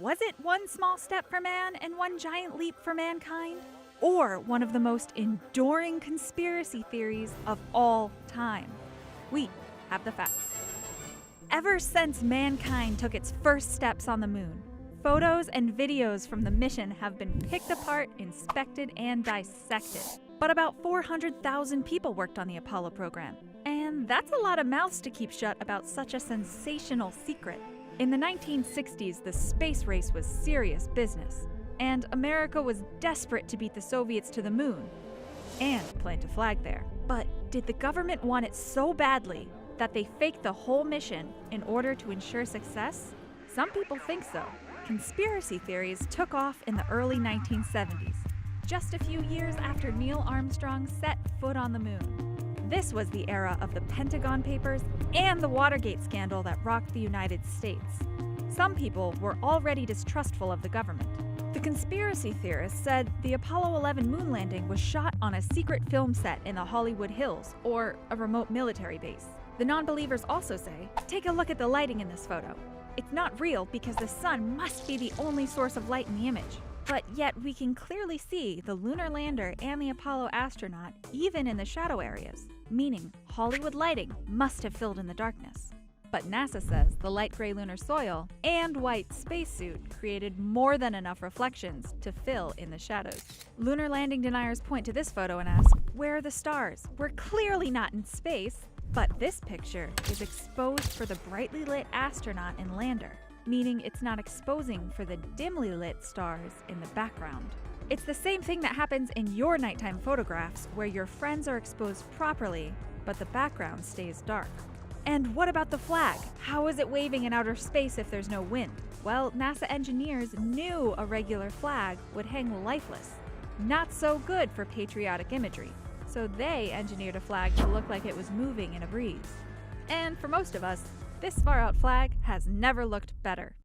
Was it one small step for man and one giant leap for mankind? Or one of the most enduring conspiracy theories of all time? We have the facts. Ever since mankind took its first steps on the moon, photos and videos from the mission have been picked apart, inspected, and dissected. But about 400,000 people worked on the Apollo program, and that's a lot of mouths to keep shut about such a sensational secret. In the 1960s, the space race was serious business, and America was desperate to beat the Soviets to the moon and plant a flag there. But did the government want it so badly that they faked the whole mission in order to ensure success? Some people think so. Conspiracy theories took off in the early 1970s, just a few years after Neil Armstrong set foot on the moon. This was the era of the Pentagon Papers and the Watergate scandal that rocked the United States. Some people were already distrustful of the government. The conspiracy theorists said the Apollo 11 moon landing was shot on a secret film set in the Hollywood Hills, or a remote military base. The non-believers also say, take a look at the lighting in this photo. It's not real because the sun must be the only source of light in the image. But yet we can clearly see the lunar lander and the Apollo astronaut even in the shadow areas, meaning Hollywood lighting must have filled in the darkness. But NASA says the light gray lunar soil and white spacesuit created more than enough reflections to fill in the shadows. Lunar landing deniers point to this photo and ask, where are the stars? We're clearly not in space. But this picture is exposed for the brightly lit astronaut and lander, meaning it's not exposing for the dimly lit stars in the background. It's the same thing that happens in your nighttime photographs where your friends are exposed properly, but the background stays dark. And what about the flag? How is it waving in outer space if there's no wind? Well, NASA engineers knew a regular flag would hang lifeless. Not so good for patriotic imagery. So they engineered a flag to look like it was moving in a breeze. And for most of us, this far-out flag has never looked better.